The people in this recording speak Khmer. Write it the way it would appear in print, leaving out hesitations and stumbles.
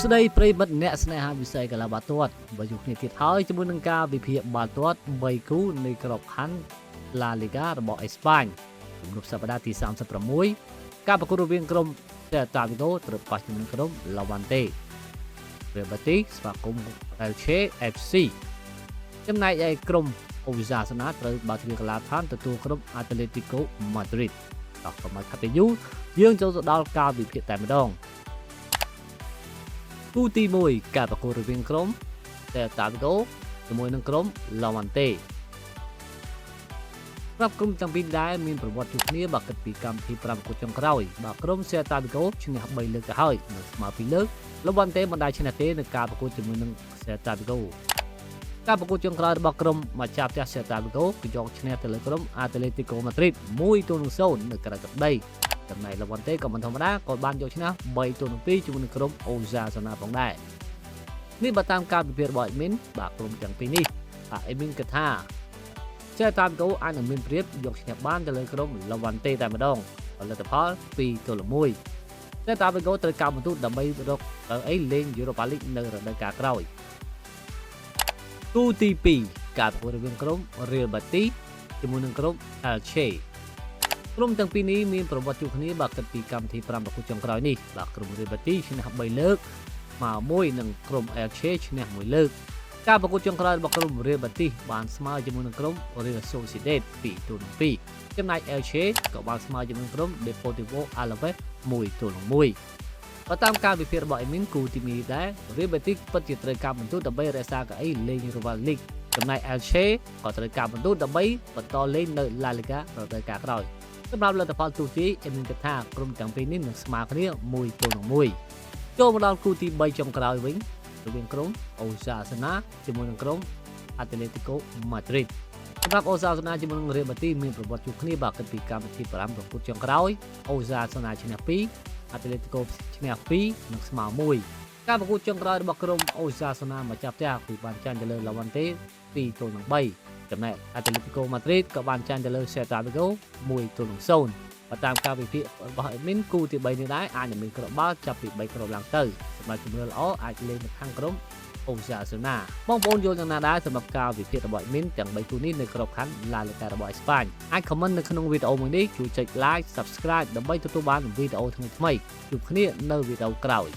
ស្ដីប្រិមិត្តអ្នកស្នេហាវិស័យកីឡាបាល់ទាត់បើយុគនេះទៀតហើយជាមួយនឹងការវិភាគបាល់ទាត់3គូនៃក្របខ័ណ្ឌ La Liga របស់អេស្ប៉ាញទំនប់សប្តាហ៍ទី36ការប្រកួតរវាងក្រុម Celta Vigo ត្រូវប៉ះជាមួយនឹងក្រុម Levante Real Betis ស្វាគមន៍ Elche FC ចំណែកឯក្រុម Osasuna ត្រូវបើកទ្វារកីឡាដ្ឋានទទួលក្រុម Atletico Madrid ដល់កុំឲ្យខាត់ទៅយូរយើងចូលទៅដល់ការវិភាគតែម្ដងគូទី1ការប្រកួតរវាងក្រុម Celta Vigo ជាមួយនឹងក្រុម Levante ប្រាប់ក្រុមទាំងពីរដែរមានប្រវត្តិជួបគ្នាបើគិតពីកម្មវិធី5ប្រកួតចុងក្រោយបើក្រុម Celta Vigo ឈ្នះ3លើកទៅហើយនៅស្មើ2លើក Levante មិនដែលឈ្នះទេនៅការប្រកួតជាមួយនឹង Celta Vigo ការប្រកួតចុងក្រោយរបស់ក្រុមម្ចាស់ផ្ទះ Celta Vigo គឺយកឈ្នះទៅលើក្រុម Atletico Madrid 1-0 នៅក្រៅទឹកដីចំណែក Levante ក៏មិនធម្មតាក៏បានយកឈ្នះ3-2ជាមួយនឹងក្រុម Osasuna ផងដែរនេះបើតាមការវិភាគរបស់ Admin បាទក្រុមទាំងពីរនេះបាទ Admin គិតថា Celta Vigo អាចនឹងមានប្រៀបយកឈ្នះបានទៅលើក្រុម Levante តែម្ដងផលិតផល2-1 Celta Vigo ត្រូវការបន្ទូដើម្បីរកលេង Europa League នៅរដូវកាលក្រោយគូទី2ការប្រកួតរវាងក្រុម Real Betis ជាមួយនឹងក្រុម Elche ក្រុមទាំងពីរនេះមានប្រវត្តិជួបគ្នាបើគិតពីកម្មវិធី5ប្រកួតចុងក្រោយនេះបាទក្រុម Real Betis ឈ្នះ3លើកមក1និងក្រុម Elche ឈ្នះ1លើកការប្រកួតចុងក្រោយរបស់ក្រុម Real Betis បានស្មើជាមួយនឹងក្រុម Real Sociedad 2-2ចំណែក Elche ក៏បានស្មើជាមួយនឹងក្រុម Deportivo Alaves 1-1បើតាមការវិភាគរបស់ Admin គូទី2ដែរ Real Betis ពិតជាត្រូវការបន្ទូដើម្បីរក្សាកៅអីលេង Europa League ចំណែក Elche ក៏ត្រូវការបន្ទូដើម្បីបន្តលេងនៅ La Liga រដូវកាលក្រោយសម្រាប់លទ្ធផលទូទី Admin គិតថាក្រុមទាំងពីរនេះនឹងស្មើគ្នា1-1ចូលមកដល់គូទី3ចុងក្រោយវិញរវាងក្រុម Osasuna ជាមួយនឹងក្រុម Atletico Madrid សម្រាប់ Osasuna ជាមួយនឹង Real Betis មានប្រវត្តិជួបគ្នាបើគិតពីកម្មវិធី5ប្រកួតចុងក្រោយ Osasuna ឈ្នះ2 Atletico ឈ្នះ2និងស្មើ1ការប្រកួតចុងក្រោយរបស់ក្រុម Osasuna ម្ចាស់ផ្ទះគឺបានចាញ់ទៅលើ Levante 2-3ចំណែក Atletico Madrid ក៏បានចាញ់ទៅលើ Celta Vigo 1-0បើតាមការវិភាគរបស់ Admin គូទី3នេះដែរអាចនឹងមានគ្រាប់បាល់ចាប់ពី3គ្រាប់ឡើងទៅសម្រាប់ជំនឿល្អអាចលេងនៅខាងក្រុម Osasuna បងប្អូនយល់យ៉ាងណាដែរសម្រាប់ការវិភាគរបស់ Admin ទាំង3គូនេះនៅក្របខ័ណ្ឌ La Liga របស់អេស្ប៉ាញអាច comment នៅក្នុងវីដេអូមួយនេះជួយចុច like Subscribe ដើម្បីទទួលបានវីដេអូថ្មីៗជួបគ្នានៅវីដេអូក្រោយ